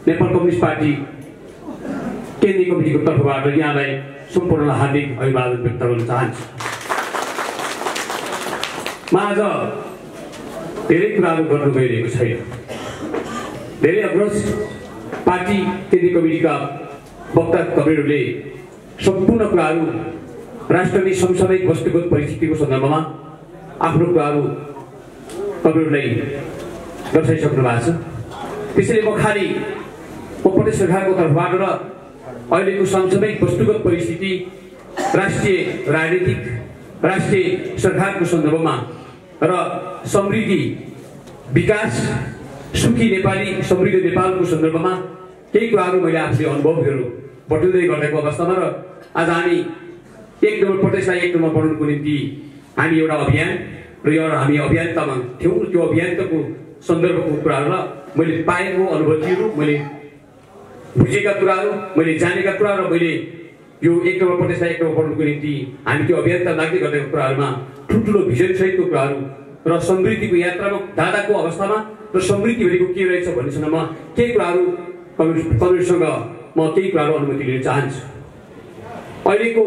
Nepal communist party केन्द्रीय कमिटीको तर्फबाट यहाँलाई सम्पूर्ण हार्दिक अभिवादन व्यक्त गर्न चाहन्छु। म आज धेरै कुराहरू गर्नु गइरहेको छैन। धेरै अग्रज पार्टी केन्द्रीय कमिटीका वक्ता कविहरूले सम्पूर्ण कुराहरू राष्ट्रले समसामयिक वस्तुगत परिस्थितिको सन्दर्भमा आफ्नो कुराहरू कविहरूलाई दर्शाइसक्नु भएको छ। त्यसैले म खालि प्रदेश सरकारको तर्फबाट र अहिलेको समसामयिक वस्तुगत परिस्थिति, राष्ट्रिय राजनीतिक, राष्ट्रिय सरकारको सन्दर्भमा र समृद्धि, विकास, सुखी नेपाली, समृद्ध नेपालको सन्दर्भमा केही कुराहरू मैले आफूले अनुभवहरू बटुल्दै गरेको अवस्थामा र आज हामी एक नम्बर प्रदेशलाई एक नम्बर बनाउनुको निम्ति हामी एउटा अभियान र हामी अभियान्तामा थियौँ। त्यो अभियान्तको सन्दर्भको कुराहरू र मैले पाएको अनुभूतिहरू, मैले बुझेका कुराहरू, मैले जानेका कुरा र मैले यो एक नम्बर प्रदेशलाई एक नम्बर बनाउनुको निम्ति हामी त्यो अभियान्ता लाग्दै गरेको कुराहरूमा ठुल्ठुलो भिजनसहितको कुराहरू र समृद्धिको यात्रामा दादाको अवस्थामा र समृद्धि भनेको के रहेछ भन्ने सन्दर्भमा केही कुराहरू कमिटीसँग म केही कुराहरू अनुमति लिन चाहन्छु। अहिलेको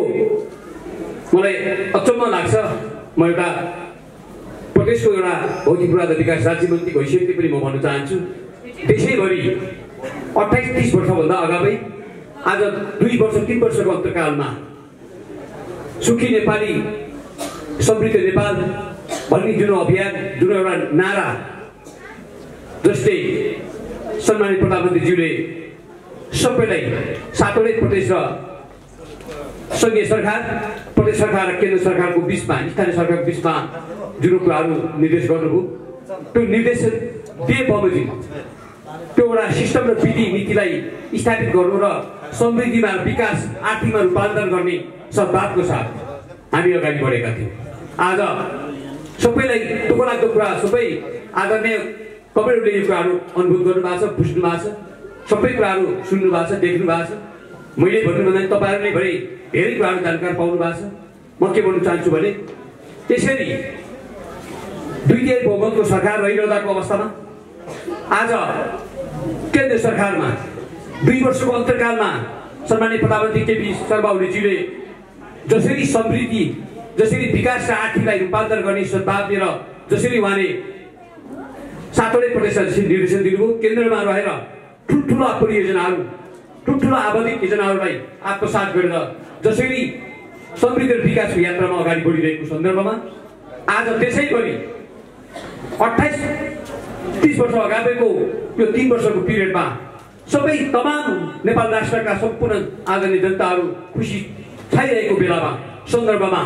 मलाई अचम्म लाग्छ, म एउटा प्रदेशको एउटा भौतिक पूर्वाधार विकास राज्य मन्त्रीको हैसियतले पनि म भन्न चाहन्छु। देशैभरि 28-30 वर्षभन्दा अगावै आज 2 वर्ष 3 वर्षको अन्तर्कालमा सुखी नेपाली, समृद्ध नेपाल भन्ने जुन अभियान, जुन एउटा नारा जसले सम्मानित प्रधानमन्त्रीज्यूले सबैलाई सातवटै प्रदेश र सङ्घीय सरकार, प्रदेश सरकार र केन्द्र सरकारको बिचमा, स्थानीय सरकारको बिचमा जुन कुराहरू निर्देश गर्नुभयो, त्यो निर्देशन दिए बमोजिम त्यो एउटा सिस्टम र विधि नीतिलाई स्थापित गर्नु र समृद्धिमा, विकास, आर्थिकमा रूपान्तरण गर्ने सद्भावको साथ हामी अगाडि बढेका थियौँ। आज सबैलाई दुःख लाग्दो कुरा, सबै आदरणीय कविहरूले यो कुराहरू अनुभव गर्नुभएको छ, बुझ्नु भएको छ, सबै कुराहरू सुन्नु भएको छ, देख्नु भएको छ। मैले भन्नुभन्दा तपाईँहरूले भने धेरै कुराहरू जानकार पाउनु भएको छ। म के भन्नु चाहन्छु भने त्यसरी 2/3 बहुमतको सरकार रहिरहँदाको अवस्थामा आज केन्द्र सरकारमा 2 वर्षको अन्तर्कालमा सम्मानित प्रधानमन्त्री केपी शर्मा ओलीजीले जसरी समृद्धि, जसरी विकास र आर्थिकलाई रूपान्तरण गर्ने सद्भाव लिएर जसरी उहाँले सातवटै प्रदेशलाई जसरी निर्देशन दिनुभयो, केन्द्रमा रहेर ठुल्ठुला परियोजनाहरू, ठुल्ठुला आवधिक योजनाहरूलाई आत्मसात गरेर जसरी समृद्ध विकासको यात्रामा अगाडि बढिरहेको सन्दर्भमा आज त्यसैगरी 28-30 वर्ष अगाडिको यो 3 वर्षको पिरियडमा सबै तमाम नेपाल राष्ट्रका सम्पूर्ण आदरणीय जनताहरू खुसी छाइरहेको बेलामा सन्दर्भमा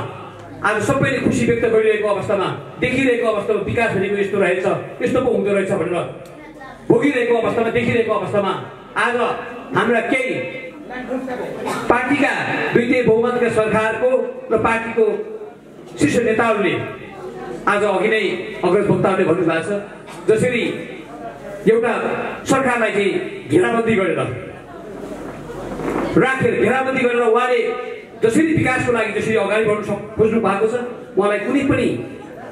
आज सबैले खुसी व्यक्त गरिरहेको अवस्थामा, देखिरहेको अवस्थामा विकास भनेको यस्तो रहेछ, यस्तो पो हुँदो रहेछ भनेर भोगिरहेको अवस्थामा, देखिरहेको अवस्थामा आज हाम्रा केही पार्टीका 2/3 बहुमतका सरकारको र पार्टीको शीर्ष नेताहरूले आज अघि नै अग्रज वक्ताहरूले भन्नुभएको छ, जसरी एउटा सरकारलाई चाहिँ घेराबन्दी गरेर राखेर, घेराबन्दी गरेर उहाँले जसरी विकासको लागि जसरी अगाडि बढ्नु खोज्नु भएको छ, उहाँलाई कुनै पनि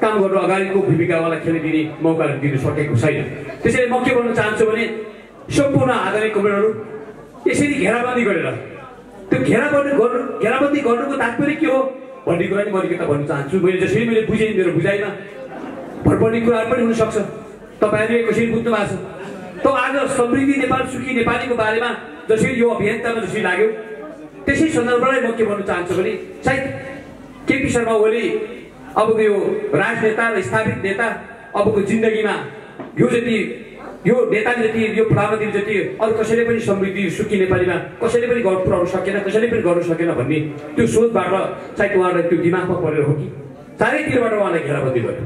काम गर्नु अगाडिको भूमिका उहाँलाई खेल्न दिने मौका दिन सकेको छैन। त्यसैले म के भन्न चाहन्छु भने सम्पूर्ण आदरणीय कमरेडहरू यसरी घेराबन्दी गरेर त्यो घेराबन्दी गर्नुको तात्पर्य के हो भन्ने कुरा नि म अलिकति भन्न चाहन्छु। मैले जसरी मैले बुझेँ, मेरो बुझाइमा भर पर्ने कुराहरू पनि हुनसक्छ, तपाईँहरूले कसरी बुझ्नु भएको छ। त आज समृद्धि नेपाल, सुखी नेपालीको बारेमा जसरी यो अभियान्तामा जसरी लाग्यो, त्यसै सन्दर्भलाई म के भन्न चाहन्छु भने सायद केपी शर्मा ओली अबको यो राजनेता र स्थापित नेता अबको जिन्दगीमा यो नेताले जति, यो प्रधानमन्त्री जति अरू कसैले पनि समृद्धि, सुखी नेपालीमा कसैले पनि पुऱ्याउनु सकेन, कसैले पनि गर्नु सकेन भन्ने त्यो सोचबाट सायद उहाँलाई त्यो दिमागमा परेर हो कि चारैतिरबाट उहाँलाई घेराबन्दी गर्यो।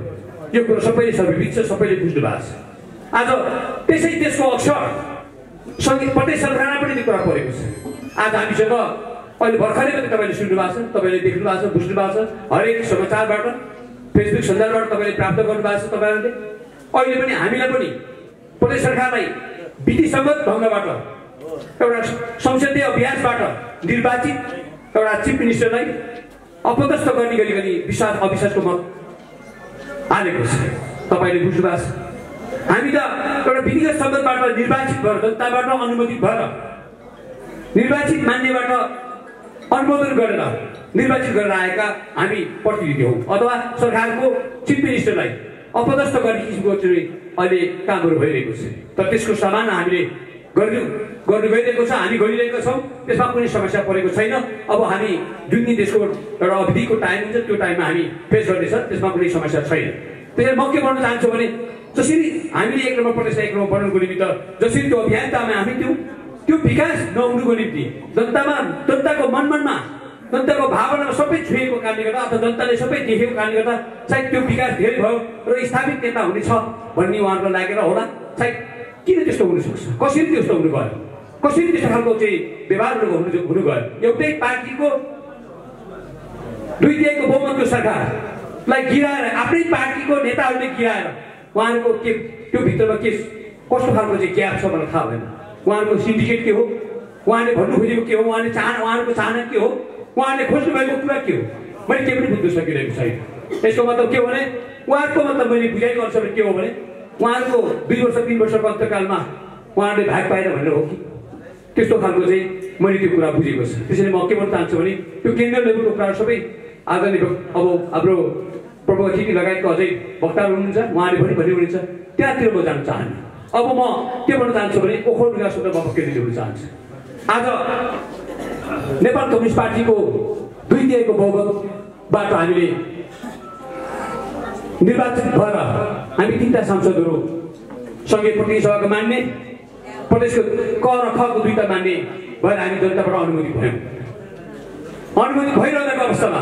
यो कुरो सबैले सर्वविदित छ, सबैले बुझ्नु भएको छ। आज त्यसै त्यसको अक्षर सङ्गीत प्रदेश सरकारमा पनि त्यो कुरा परेको छ। आज हामीसँग अहिले भर्खरै पनि तपाईँले सुन्नु भएको छ, तपाईँले देख्नु भएको छ, बुझ्नु भएको छ, हरेक समाचारबाट, फेसबुक सञ्जालबाट तपाईँले प्राप्त गर्नु भएको छ। तपाईँहरूले अहिले पनि हामीलाई पनि प्रदेश सरकारलाई विधिसम्मत ढङ्गबाट एउटा संसदीय अभ्यासबाट निर्वाचित एउटा चिफ मिनिस्टरलाई अपदस्थ गर्ने गरी अविश्वासको मत हालेको छ। तपाईँले बुझ्नु भएको छ। हामी त एउटा विधिगत सदनबाट निर्वाचित भएर जनताबाट अनुमोदित भएर निर्वाचित मान्नेबाट अनुमोदन गरेर निर्वाचित गरेर आएका हामी प्रतिनिधि हौँ अथवा सरकारको चिफ मिनिस्टरलाई अपदस्थ गर्ने किसिमको चाहिँ अहिले कामहरू भइरहेको छ। तर त्यसको सामना हामीले गर्नु गइरहेको छ, हामी गरिरहेका छौँ। त्यसमा कुनै समस्या परेको छैन। अब हामी जुन दिन त्यसको एउटा अवधिको टाइम हुन्छ त्यो टाइममा हामी फेस गर्नेछ, त्यसमा कुनै समस्या छैन। त्यसैले म के भन्न चाहन्छु भने जसरी हामीले 1 नम्बर प्रदेश 1 नम्बर बनाउनुको निमित्त जसरी त्यो अभियानतामा हामी त्यो विकास नहुनुको निम्ति जनताको मनमनमा जनताको भावनामा सबै छुएको कारणले गर्दा अथवा जनताले सबै देखेको कारणले गर्दा सायद त्यो विकास धेरै भयो र स्थापित नेता हुनेछ भन्ने उहाँहरूलाई लागेर होला। सायद किन त्यस्तो हुन सक्छ, कसरी त्यस्तो हुनु गयो, कसरी त्यस्तो खालको चाहिँ व्यवहारहरू हुनु गयो। एउटै पार्टीको 2/3 बहुमतको सरकारलाई गिराएर आफ्नै पार्टीको नेताहरूले गिराएर उहाँहरूको के त्यो भित्रमा के कस्तो खालको चाहिँ ग्याप छ मलाई थाहा भएन। उहाँहरूको सिन्डिकेट के हो, उहाँले भन्नु खोजेको के हो, उहाँहरूको चाहना के हो, उहाँले खोज्नु भएको कुरा के हो, मैले केही पनि बुझ्न सकिरहेको छैन। यसको मतलब के हो भने उहाँहरूको मतलब मैले बुझाएको अनुसार के हो भने उहाँहरूको 2 वर्ष 3 वर्षको अन्तकालमा उहाँहरूले भाग पाएन भनेर हो कि त्यस्तो खालको चाहिँ मैले त्यो कुरा बुझेको छ। त्यसैले म के भन्न चाहन्छु भने त्यो केन्द्रीय लेभलको कुरा सबै आदरणीय अब हाम्रो प्रमुख अतिथि लगायतको अझै वक्ताहरू हुनुहुन्छ, उहाँले पनि भन्नुहुनेछ, त्यहाँतिर म जान चाहन्न। अब म के भन्न चाहन्छु भने ओखर विकास क्षेत्रमा म केन्द्रित हुन चाहन्छु। आज नेपाल कम्युनिस्ट पार्टीको 2/3 बहुमतबाट हामीले निर्वाचित भएर हामी 3टा सांसदहरू सङ्घीय प्रतिनिधि सभाको मान्ने प्रदेशको क र ख को 2टा मान्ने भएर हामी जनताबाट अनुमोदित भयौँ। अनुमोदित भइरहेको अवस्थामा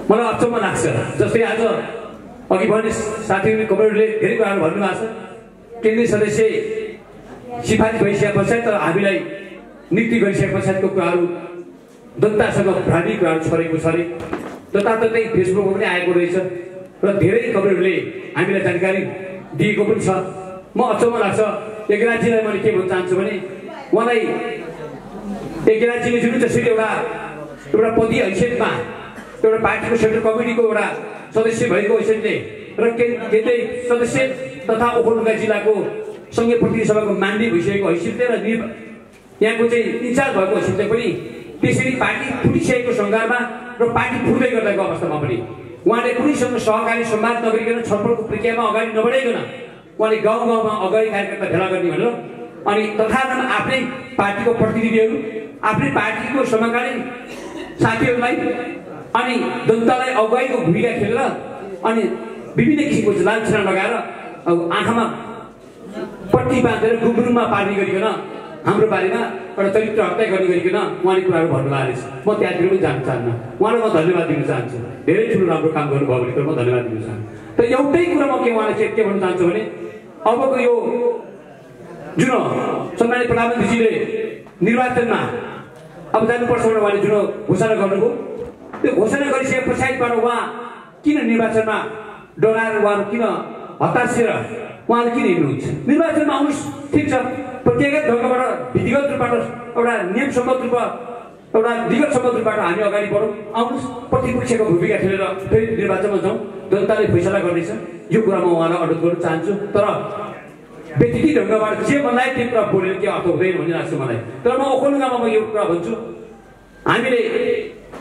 मलाई अचम्म लाग्छ। जस्तै आज अघि भने साथीहरू कमरेडले धेरै कुराहरू भन्नुभएको छ। केन्द्रीय सदस्य सिफारिस भइसके पश्चात तर हामीलाई नियुक्ति गरिसके पछाडिको कुराहरू जनतासँग भ्रान्ति कुराहरू छरेको छ अरे जताततै फेसबुकमा पनि आएको रहेछ र धेरै कमरेडले हामीलाई जानकारी दिएको पनि छ। म अचम्म लाग्छ। एकराजीलाई मैले के भन्न चाहन्छु भने उहाँलाई एकराजीले जुन जसरी एउटा पदीय हैसियतमा एउटा पार्टीको सेन्ट्रल कमिटीको एउटा सदस्य भएको हैसियतले र केन्द्रीय सदस्य तथा ओखलढुङ्गा जिल्लाको सङ्घीय प्रतिनिधि सभाको मान्ने भइसकेको हैसियतले र यहाँको चाहिँ इन्चार्ज भएको हैसियतले पनि त्यसरी पार्टी फुटिसकेको सङ्घारमा र पार्टी फुट्दै गर्दाको अवस्थामा पनि उहाँले कुनैसँग सहकारी संवाद नगरिकन छलफलको प्रक्रियामा अगाडि नबढाइकन उहाँले गाउँ गाउँमा अगाडि कार्यकर्ता भेला गर्ने भनेर अनि तथापि आफ्नै पार्टीको प्रतिनिधिहरू आफ्नै पार्टीको समकालीन साथीहरूलाई अनि जनतालाई अगुवाईको भूमिका खेलेर अनि विभिन्न किसिमको लान्छना लगाएर अब आँखामा पट्टी बाँधेर गुब्रुङमा पार्ने गरिकन हाम्रो बारेमा एउटा चरित्र हत्या गर्ने गरिकन उहाँले कुराहरू भन्नुभएको रहेछ। म त्यहाँतिर पनि जान चाहन्न। उहाँलाई म धन्यवाद दिन चाहन्छु। धेरै ठुलो राम्रो काम गर्नुभयो भने म धन्यवाद दिन चाहन्छु। तर एउटै कुरा म के उहाँलाई के भन्न चाहन्छु भने अबको यो जुन सम्मानित प्रधानमन्त्रीजीले निर्वाचनमा अब जानुपर्छ भनेर उहाँले जुन घोषणा गर्नुभयो त्यो घोषणा गरिसके पछाडिबाट उहाँ किन निर्वाचनमा डराएर उहाँहरू किन हतासिएर उहाँले किन हिँड्नुहुन्छ? निर्वाचनमा आउनुहोस्, ठिक छ, प्रत्येक ढङ्गबाट विधिगत रूपबाट एउटा नियमसम्मत रूपमा एउटा विगतसम्मत रूपबाट हामी अगाडि बढौँ, आउनुहोस्, प्रतिपक्षको भूमिका खेलेर फेरि निर्वाचनमा जाउँ, जनताले फैसला गर्नेछ। यो कुरा म उहाँलाई अनुरोध गर्न चाहन्छु। तर व्यक्तिगत ढङ्गबाट जे मलाई त्यो कुरा बोलेर के अर्थ हुँदैन भन्ने लाग्छ मलाई। तर म ओखलढुङ्गामा म यो कुरा भन्छु, हामीले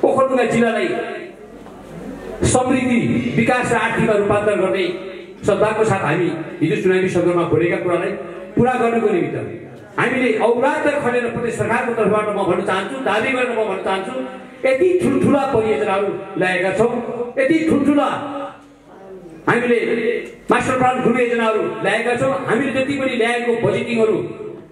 ओखलढुङ्गा जिल्लालाई समृद्धि विकास र आर्थिकमा रूपान्तरण गर्ने सद्भावको साथ हामी हिजो चुनावी सदनमा बोलेका कुरालाई पुरा गर्नको निमित्त हामीले औराद खनेर प्रदेश सरकारको तर्फबाट म भन्न चाहन्छु, दाबी गरेर म भन्न चाहन्छु, यति ठुल्ठुला परियोजनाहरू ल्याएका छौँ, यति ठुल्ठुला हामीले मास्टर प्लान ठुलो योजनाहरू ल्याएका छौँ। हामीले जति पनि ल्याएको बजेटिङहरू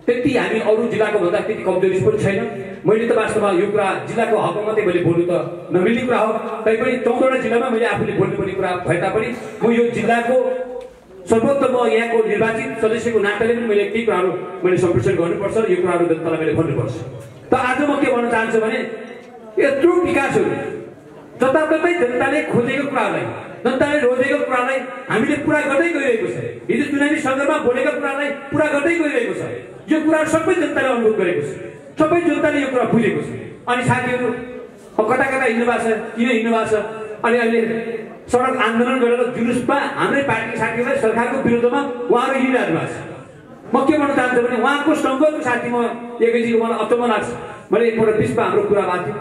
त्यति हामी अरू जिल्लाको भन्दा त्यति कमजोरी पनि छैन। मैले त वास्तवमा यो कुरा जिल्लाको हकमा मात्रै मैले बोल्नु त नमिल्ने कुरा हो। तैपनि 14वटा जिल्लामा मैले आफूले बोल्नुपर्ने कुरा भए तापनि म यो जिल्लाको सर्वोत्तम यहाँको निर्वाचित सदस्यको नाताले पनि मैले केही कुराहरू मैले सम्प्रेषण गर्नुपर्छ, यो कुराहरू जनतालाई मैले भन्नुपर्छ। त आज म के भन्न चाहन्छु भने यत्रो विकासहरू जताततै जनताले खोजेको कुरालाई जनताले रोजेको कुरालाई हामीले पुरा गर्दै गइरहेको छ। हिजो चुनावी सन्दर्भमा बोलेको कुरालाई पुरा गर्दै गइरहेको छ। यो कुराहरू सबै जनताले अनुभव गरेको छ, सबै जनताले यो कुरा बुझेको छ। अनि साथीहरू कता कता हिँड्नु भएको छ, किन हिँड्नु भएको छ, अनि अहिले सडक आन्दोलन गरेर जुलुसमा हाम्रै पार्टीका साथीहरूलाई सरकारको विरुद्धमा उहाँहरू हिँडिरहनु भएको छ। म के भन्न चाहन्छु भने उहाँको सङ्घको साथी म एकैचोटि मलाई अचम्म लाग्छ। मैले एकपल्ट बिचमा हाम्रो कुरा भएको थियो,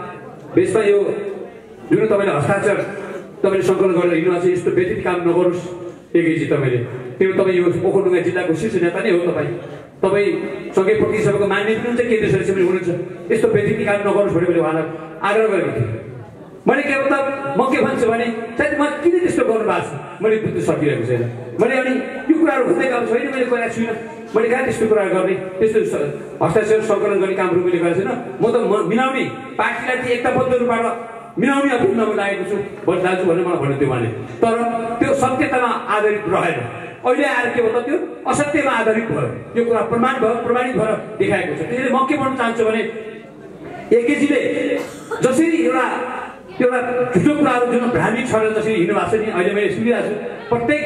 बिचमा यो जुन तपाईँले हस्ताक्षर तपाईँले सङ्कलन गरेर हिँड्नु भएको छ, यस्तो व्यतीत काम नगर्नुहोस् एकैचोटि तपाईँले। त्यो तपाईँ यो ओखलढुङ्गा जिल्लाको शीर्ष नेता नै हो, तपाईँ सँगै प्रतिसभाको मान्य पनि हुन्छ, केन्द्रीय सदस्य पनि हुनुहुन्छ। यस्तो व्यतीत काम नगर्नुहोस् भने मैले उहाँलाई आग्रह गरेको थिएँ। मैले के मतलब म के भन्छु भने सायद म किन त्यस्तो गर्नु भएको छ मैले बुझ्न सकिरहेको छैन। मैले अनि यो कुराहरू भन्दै गएको छैन, मैले गरेको छुइनँ। मैले कहाँ त्यस्तो कुरा गर्ने, त्यस्तो हस्ताक्षर सङ्कलन गर्ने कामहरू मैले गरेको छैन। म त मिलाउने पार्टीलाई चाहिँ एकताबद्ध रूपबाट मिलाउने अभियानमा म लागेको छु जान्छु भनेर मलाई भन्नु थियो उहाँले। तर त्यो सत्यतामा आधारित रहेन। अहिले आएर के भयो त त्यो असत्यमा आधारित भयो। यो कुरा प्रमाणित भएर देखाएको छ। त्यसैले म के भन्न चाहन्छु भने एकेजीले जसरी एउटा झुटो कुराहरू जुन भ्रामिक छ जसरी हिँड्नु भएको छ नि, अहिले मैले सुनिरहेको छु प्रत्येक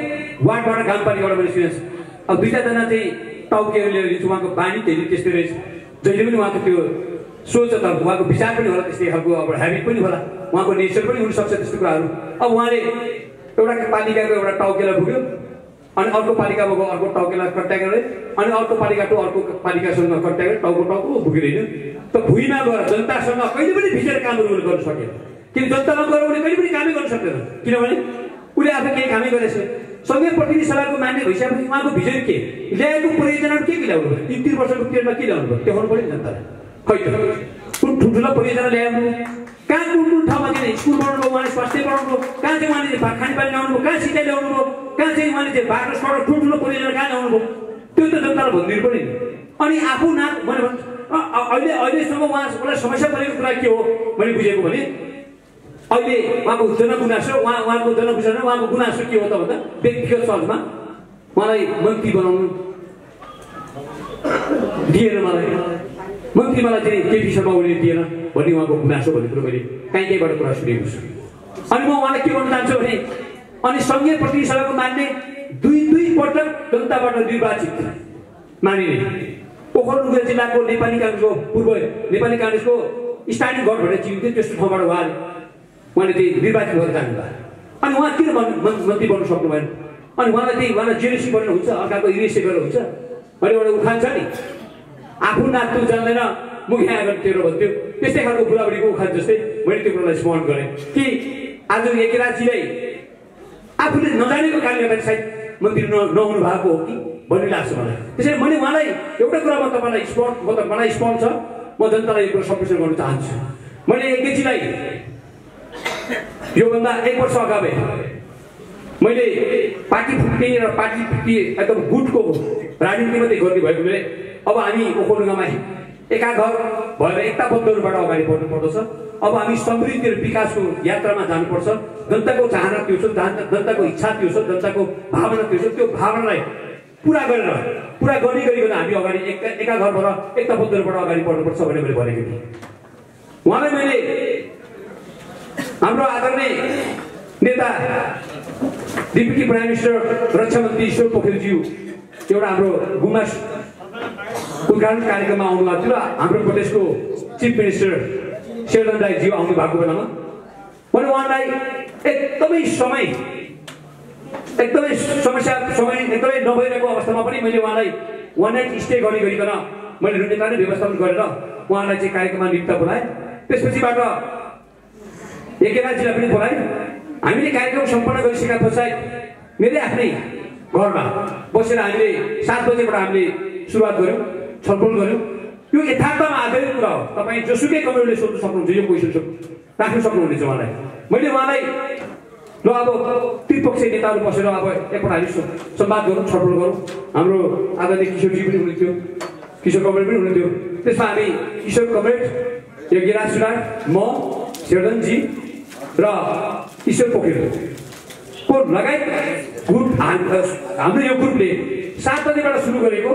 वार्डबाट गाउँपालिकाबाट मैले सुनेको छु। अब दुईजना चाहिँ टाउकेहरू लिएर दिन्छु, उहाँको बानी त्यस्तै रहेछ। जहिले पनि उहाँको त्यो सोच त उहाँको विचार पनि होला, त्यस्तै खालको अब ह्याबिट पनि होला, उहाँको नेचर पनि हुनसक्छ त्यस्तो कुराहरू। अब उहाँले एउटा पालिकाको एउटा टाउकेलाई पुग्यो, अनि अर्को पालिकामा गयो अर्को टाउकेलाई कट्याएर, अनि अर्को पालिका टु अर्को पालिकासँग कट्याएर टाउको पुगेर हिँड्यो। त भुइँमा गएर जनतासँग कहिले पनि भिजेर कामहरू गर्न सकेन। किन जनतामा गएर उसले कहिले पनि कामै गर्न सक्दैन, किनभने उसले आफू केही कामै गरेछ। सँगै प्रतिनिधि सभाको मान्य भइसकेपछि उहाँको भिजन के ल्याएको परियोजनाहरू के ल्याउनु भयो, 3 वर्षको पिरियडमा के ल्याउनु भयो देखाउनु पऱ्यो जनतालाई। खै त ठुल्ठुलो परियोजना ल्याउनु कहाँ कुन ठाउँमा चाहिँ स्कुल बनाउनु भयो, उहाँले स्वास्थ्य बनाउनु भयो, कहाँ चाहिँ उहाँले खानेपानी ल्याउनु भयो, कहाँ सिँचाइ ल्याउनु भयो, कहाँ चाहिँ उहाँले चाहिँ बाटो सडक ठुल्ठुलो परियोजना कहाँ ल्याउनु भयो, त्यो त जनतालाई भनिदिनु पऱ्यो नि। अनि आफू मैले भन्छु अहिलेसम्म उसलाई समस्या परेको कुरा के हो मैले बुझेको भने अहिले उहाँको जनगुनासो उहाँको जनगुनासो उहाँको गुनासो के हो त भन्दा व्यक्तिगत चर्चमा मलाई मन्त्री बनाउनु दिएन, मन्त्री मलाई चाहिँ केपी शर्मा ओलीले दिएन भन्ने उहाँको गुनासो भन्ने कुरो मैले कहीँबाट कुरा सुनेको छु। अनि म उहाँलाई के भन्न चाहन्छु भने अनि सङ्घीय प्रतिनिधि सभाको मान्ने दुई पटक जनताबाट निर्वाचित मानिने ओखलढुङ्गा जिल्लाको नेपाली काङ्ग्रेसको पूर्व नेपाली काङ्ग्रेसको स्टार्टिङ गढ भनेर चिनिन्थ्यो, त्यस्तो ठाउँबाट उहाँले चाहिँ निर्वाचित भएर जानुभयो। अनि उहाँ किन मन्त्री बन्नु सक्नु भएन? अनि उहाँलाई जेरेसी बन्नु हुन्छ, अर्काको इरेसी गरेर हुन्छ। अनि एउटा उखान छ नि, आफू नाच्नु जान्दैन मुखिया आएर तेरो भन्थ्यो, त्यस्तै खालको बुढाबुढीको उखान जस्तै मैले त्यो कुरालाई स्मरण गरेँ कि आज एकराजीलाई आफूले नजानेको कारणले गर्दा सायद मन्त्री नहुनु भएको हो कि भन्ने लाग्छ मलाई। त्यसैले मैले उहाँलाई एउटा कुरामा तपाईँलाई मलाई स्मरण छ, म जनतालाई यो कुरा सम्प्रेषण गर्न चाहन्छु। मैले एकैचीलाई योभन्दा 1 वर्ष अगावि मैले पार्टी फुट्ने र पार्टी फुट्ने एकदम गुटको राजनीति मात्रै गर्ने भएकोले अब हामी ओखलढुङ्गामा एकाघर भएर एकताबद्ध रूपबाट अगाडि बढ्नु पर्दछ। अब हामी समृद्धि र विकासको यात्रामा जानुपर्छ। जनताको चाहना त्यो छ, जनताको इच्छा त्यो छ, जनताको भावना त्यो छ। त्यो भावनालाई पुरा गरिकन हामी अगाडि एकाघर भएर एकताबद्ध रूपबाट अगाडि बढ्नुपर्छ भनेर मैले भनेको थिएँ। उहाँलाई मैले हाम्रो आदरणीय नेता डिप्युटी प्राइम मिनिस्टर रक्षा मन्त्री ईश्वर पोखरेलज्यू एउटा हाम्रो गुमास उद्घाटन कार्यक्रममा आउनु भएको थियो र हाम्रो प्रदेशको चिफ मिनिस्टर शेरधन राईज्यू आउनु भएको बेलामा मैले उहाँलाई एकदमै नभइरहेको अवस्थामा पनि मैले उहाँलाई 1 नाइट स्टे गरिकन मैले नेता नै व्यवस्थापन गरेर उहाँलाई चाहिँ कार्यक्रममा नियुक्त बोलाएँ। त्यसपछिबाट एकेराजीलाई पनि बोलाएँ। हामीले कार्यक्रम सम्पन्न गरिसकेका पश्चात मेरै आफ्नै घरमा बसेर हामीले 7 बजेबाट हामीले सुरुवात गऱ्यौँ, छलफल गऱ्यौँ। यो यथार्थमा आधारित कुरा हो। तपाईँ जोसुकै कमेन्टले सोध्नु सक्नुहुन्छ, यो क्वेसन राख्नु सक्नुहुनेछ उहाँलाई। मैले उहाँलाई ल अब त्रिपक्षीय नेताहरू बसेर अब एकपल्ट हामी संवाद गरौँ, छलफल गरौँ। हाम्रो आदरणीय किशोरजी पनि हुनुहुन्थ्यो, किशोर कमरेड पनि हुनुहुन्थ्यो। त्यसमा हामी किशोर कमरेड, यज्ञराज सुनार, म, शेरधनजी र ईश्वर पोखरेलको लगायत ग्रुप हाम्रो यो ग्रुपले 7 बजेबाट सुरु गरेको।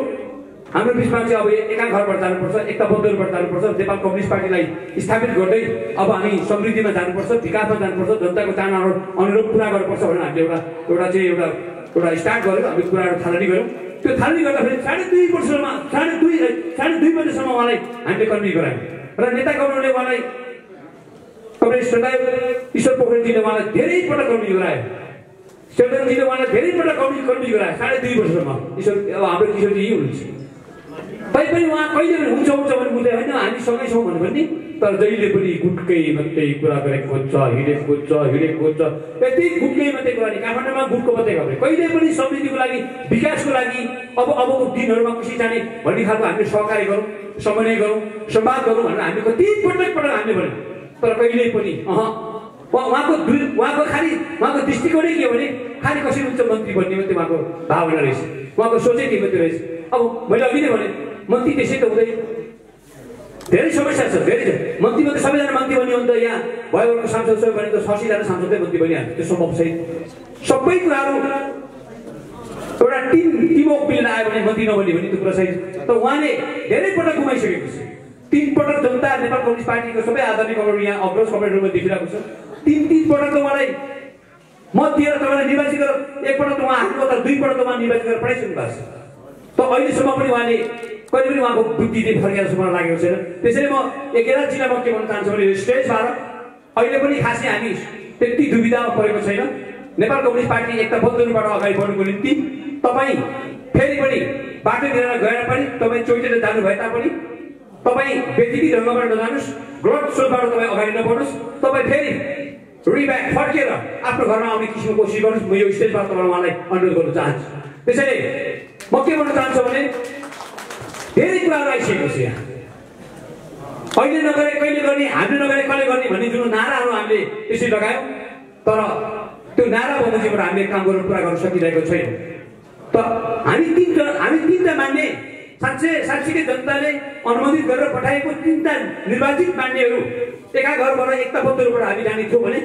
हाम्रो बिचमा चाहिँ अब एकाघरबाट जानुपर्छ, एकताबद्ध रूपबाट जानुपर्छ, नेपाल कम्युनिस्ट पार्टीलाई स्थापित गर्दै अब हामी समृद्धिमा जानुपर्छ, विकासमा जानुपर्छ, जनताको चाहनाहरू अनुरूप पुरा गर्नुपर्छ भनेर हामीले एउटा स्टार्ट गऱ्यौँ। हामी कुराहरू थालनी गऱ्यौँ। त्यो थालनी गर्दाखेरि 2.5 वर्षमा 2.5 बजेसम्म उहाँलाई हामीले कन्भिन्स गरायौँ र नेता गवर्नरले उहाँलाई कमरेड सदैव ईश्वर पोखरेलजीले उहाँलाई धेरै पटक कम्युनिटी गरायो। शेरचन्दजीले उहाँलाई धेरै पटक कम्युनिटी गरायो 2.5 वर्षमा। ईश्वर अब हाम्रो किशोरजी यही हुनुहुन्छ। तैपनि उहाँ कहिले पनि हुन्छ भने मुद्दा होइन, हामी सँगै छौँ भन्नु पनि। तर जहिले पनि गुटकै मात्रै कुरा गरेको छ, हिँडेको छ। यति गुटकै मात्रै कुरा नि काठमाडौँमा गुटको मात्रै खबर। कहिले पनि समृद्धिको लागि, विकासको लागि अबको दिनहरूमा खुसी जाने भन्ने खालको हामीले सहकारी गरौँ, समन्वय गरौँ, संवाद गरौँ भनेर हामीले कति पटक हामीले भन्यौँ। तर कहिले पनि उहाँको दृष्टिकोणै के हो भने खालि कसरी हुन्छ मन्त्री बन्ने मात्रै उहाँको भावना रहेछ, उहाँको सोचै के मात्रै रहेछ। अब मैले अघि नै भने मन्त्री त्यसै त हुँदैन, धेरै समस्या छ, धेरै छ। मन्त्रीमा त सबैजना मन्त्री बन्यो भने त यहाँ भयभरको सांसद सबै भने त 80जना सांसदै मन्त्री बनिहाल्छ, त्यो सम्भव छैन। सबै कुराहरू एउटा टिमवर्क मिलेर आयो भने मन्त्री नबन्यो भने त्यो कुरा छैन। तर उहाँले धेरै पटक गुमाइसकेको छ। 3 पटक जनता नेपाल कम्युनिस्ट पार्टीको सबै आदरणीय कमरेड यहाँ अग्रज कमरेडहरूमा देखिरहेको छ। 3 पटक त उहाँलाई मत दिएर तपाईँलाई निर्वाचित गरेर, एकपटक त उहाँ हाल्नु तर 2 पटक त उहाँ निर्वाचित गरेर पठाइसक्नु भएको छ। त अहिलेसम्म पनि उहाँले कहिले पनि उहाँको बुद्धिले फर्किएर जस्तो मलाई लागेको छैन। त्यसैले म एकेरा जिल्लामा के भन्न चाहन्छु भने स्टेजबाट अहिले पनि खासै हामी त्यति दुविधामा परेको छैन। नेपाल कम्युनिस्ट पार्टी एकताबद्ध रूपबाट अगाडि बढ्नुको निम्ति तपाईँ फेरि पनि बाटोतिर गएर पनि तपाईँ चोइटेर जानु भए तापनि तपाईँ व्यक्तिगत ढङ्गबाट नजानुहोस्, गलत सोचबाट तपाईँ अगाडि नबढ्नुहोस्। तपाईँ फेरि रिब्याक फर्केर आफ्नो घरमा आउने किसिमको कोसिस गर्नुहोस्। म यो स्टेजबाट तपाईँ उहाँलाई अनुरोध गर्न चाहन्छु। त्यसैले म के भन्न चाहन्छु भने धेरै कुराहरू आइसकेको छ यहाँ। अहिले नगरे कहिले गर्ने, हामीले नगरे कहिले गर्ने भन्ने जुन नाराहरू हामीले त्यसै लगायौँ, तर त्यो नारा बमोजिमबाट हामीले काम गर्न पुरा गर्न सकिरहेको छैन। त हामी तीनटा मान्ने साँच्चीकै जनताले अनुमोदित गरेर पठाएको 3टा निर्वाचित मान्नेहरू एका घरबाट एकताबद्ध रूपबाट हामी जाने थियौँ भने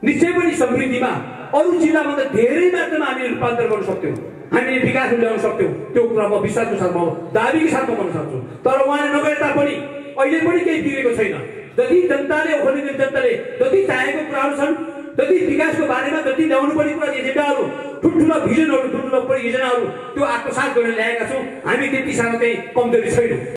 निश्चय पनि समृद्धिमा अरू जिल्लाभन्दा धेरै मात्रामा हामीले रूपान्तरण गर्न सक्थ्यौँ, हामीले विकास ल्याउन सक्थ्यौँ। त्यो कुरा म विश्वासको साथमा दाबीको साथमा भन्न सक्छु। तर उहाँले नगरे तापनि अहिले पनि केही बिग्रेको छैन। जति जनताले ओखलीको जनताले जति चाहेको कुराहरू छन्, जति विकासको बारेमा जति ल्याउनु पर्ने कुरा एजेन्डाहरू, ठुल्ठुला भिजनहरू, ठुल्ठुला परियोजनाहरू त्यो आत्मसात गरेर ल्याएका छौँ। हामी त्यति सानो चाहिँ कमजोरी छैनौँ।